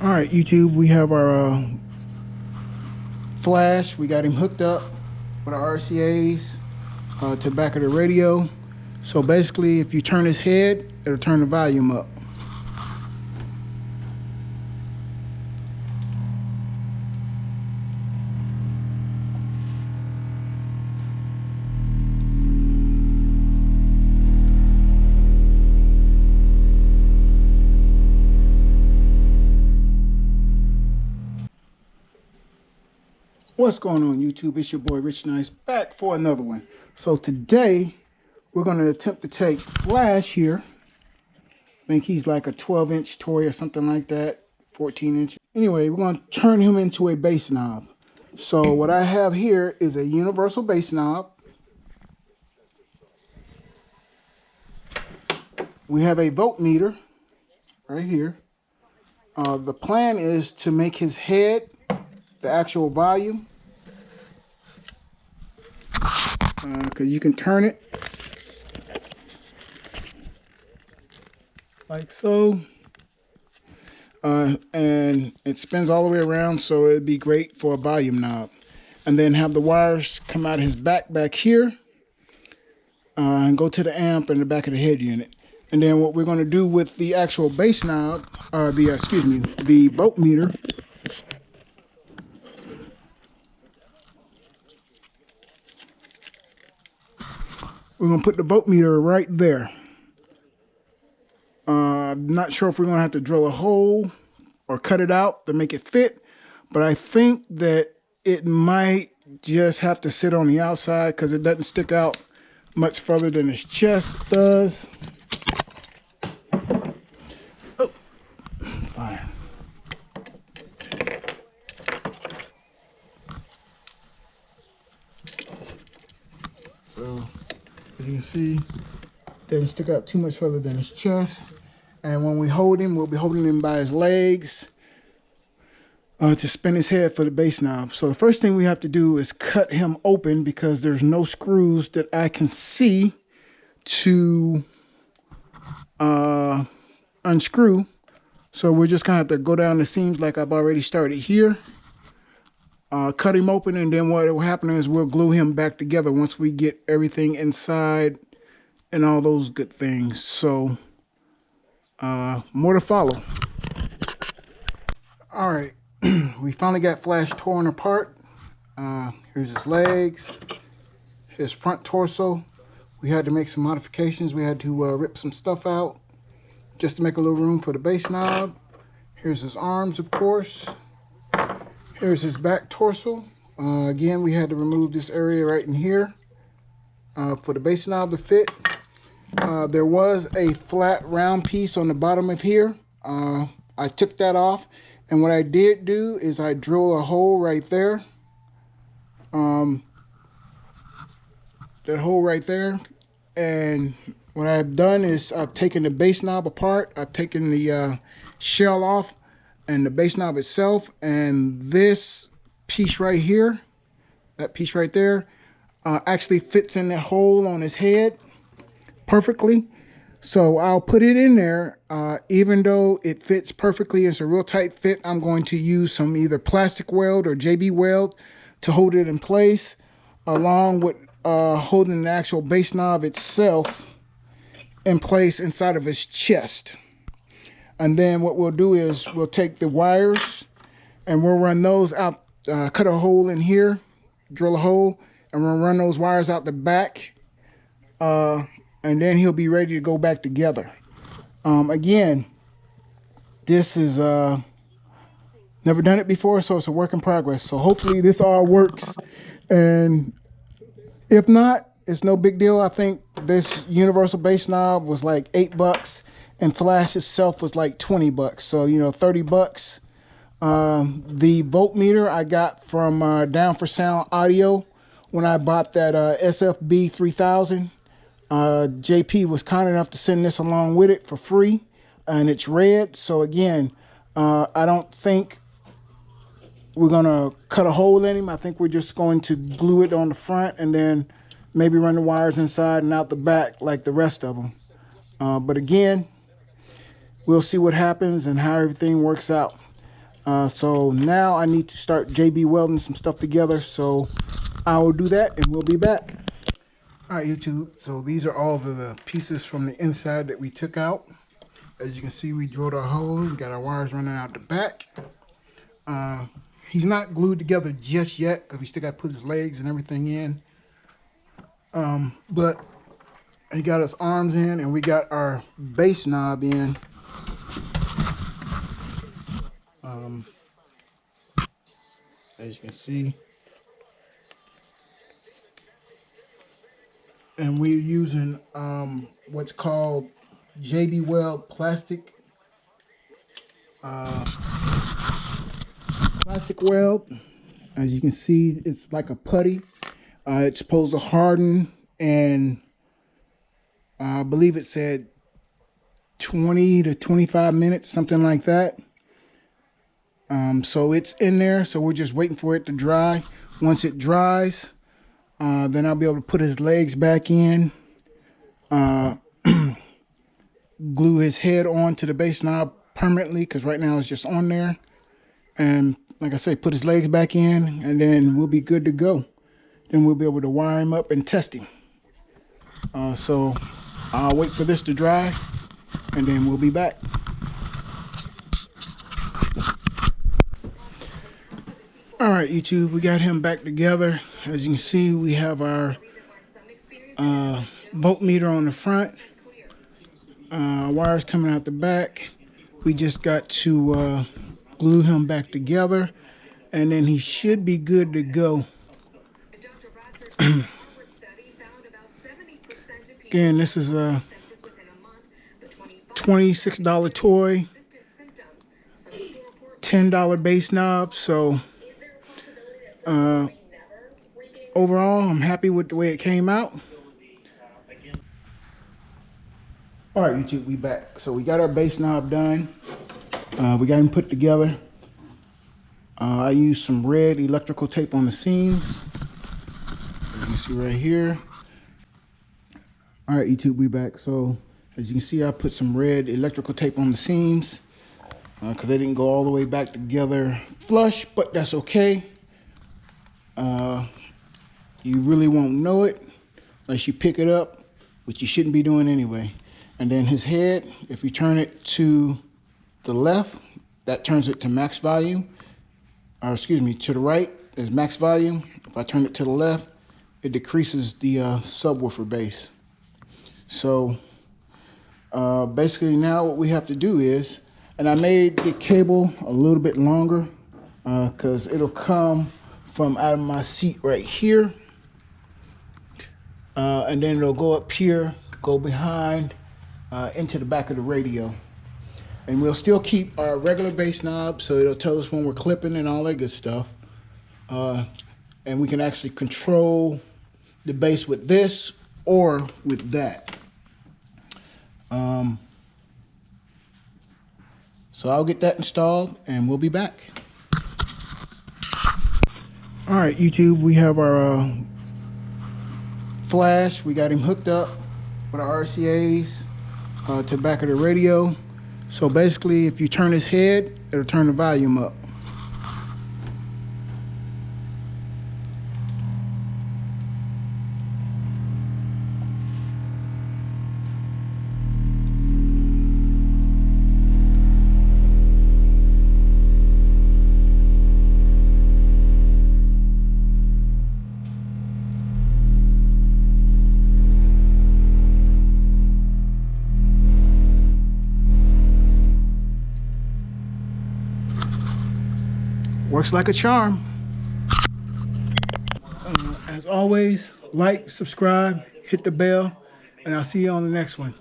All right, YouTube, we have our flash. We got him hooked up with our RCAs to the back of the radio. So basically, if you turn his head, it'll turn the volume up. What's going on, YouTube? It's your boy Rich Nice back for another one. So today we're going to attempt to take Flash here. I think he's like a 12-inch toy or something like that, 14-inch. Anyway, we're going to turn him into a bass knob. So what I have here is a universal bass knob. We have a voltmeter right here. The plan is to make his head the actual volume, because you can turn it like so, and it spins all the way around, so it'd be great for a volume knob. And then have the wires come out of his back here, and go to the amp in the back of the head unit. And then what we're going to do with the actual bass knob, the voltmeter, we're going to put the voltmeter right there. I'm not sure if we're going to have to drill a hole or cut it out to make it fit, but I think that it might just have to sit on the outside because it doesn't stick out much further than his chest does. Oh, fine. So, as you can see, doesn't stick out too much further than his chest. And when we hold him, we'll be holding him by his legs to spin his head for the bass knob. So the first thing we have to do is cut him open because there's no screws that I can see to unscrew. So we're just gonna have to go down the seams like I've already started here. Cut him open, and then what will happen is we'll glue him back together once we get everything inside and all those good things. So more to follow. All right, we finally got Flash torn apart. Here's his legs, his front torso. We had to make some modifications. We had to rip some stuff out just to make a little room for the bass knob. Here's his arms, of course. Here's his back torso. Again, we had to remove this area right in here for the bass knob to fit. There was a flat round piece on the bottom of here. I took that off, and what I did do is I drill a hole right there. That hole right there. And what I've done is I've taken the bass knob apart. I've taken the shell off and the bass knob itself, and this piece right here, that piece right there, actually fits in that hole on his head perfectly. So I'll put it in there. Even though it fits perfectly, it's a real tight fit, I'm going to use some either plastic weld or JB weld to hold it in place, along with holding the actual bass knob itself in place inside of his chest. And then what we'll do is we'll take the wires and we'll run those out, cut a hole in here, drill a hole, and we'll run those wires out the back. And then he'll be ready to go back together. Again, this is never done it before, so it's a work in progress. So hopefully this all works. And if not, it's no big deal. I think this universal bass knob was like $8. And Flash itself was like 20 bucks. So, you know, 30 bucks. The voltmeter I got from Down for Sound Audio when I bought that SFB 3000. JP was kind enough to send this along with it for free. And it's red. So again, I don't think we're going to cut a hole in him. I think we're just going to glue it on the front and then maybe run the wires inside and out the back like the rest of them. But again, we'll see what happens and how everything works out. So now I need to start JB welding some stuff together. So I will do that and we'll be back. All right, YouTube. So these are all the pieces from the inside that we took out. As you can see, we drilled our hole. We got our wires running out the back. He's not glued together just yet because we still got to put his legs and everything in. But he got his arms in and we got our base knob in. As you can see. And we're using what's called JB Weld plastic weld. As you can see, it's like a putty. It's supposed to harden, and I believe it said 20 to 25 minutes, something like that. So it's in there, so we're just waiting for it to dry. Once it dries, then I'll be able to put his legs back in, glue his head onto the base knob permanently, because right now it's just on there. And like I say, put his legs back in, and then we'll be good to go. Then we'll be able to wire him up and test him. So I'll wait for this to dry, and then we'll be back. All right, YouTube, we got him back together. As you can see, we have our voltmeter on the front, wires coming out the back. We just got to glue him back together, and then he should be good to go. Again, this is a $26 toy, $10 base knob. So overall, I'm happy with the way it came out. All right, YouTube, we back. So we got our base knob done. We got him put together. I used some red electrical tape on the seams. You can see right here. All right, YouTube, we back. So as you can see, I put some red electrical tape on the seams because they didn't go all the way back together flush, but that's okay. You really won't know it unless you pick it up, which you shouldn't be doing anyway. And then his head, if you turn it to the left, that turns it to max volume. Or excuse me, to the right is max volume. If I turn it to the left, it decreases the subwoofer bass. So basically now what we have to do is, and I made the cable a little bit longer because it'll come from out of my seat right here. And then it'll go up here, go behind, into the back of the radio. And we'll still keep our regular bass knob, so it'll tell us when we're clipping and all that good stuff. And we can actually control the bass with this or with that. So I'll get that installed and we'll be back. All right, YouTube, we have our flash. We got him hooked up with our RCAs to the back of the radio. So basically, if you turn his head, it'll turn the volume up. Works like a charm. As always, like, subscribe, hit the bell, and I'll see you on the next one.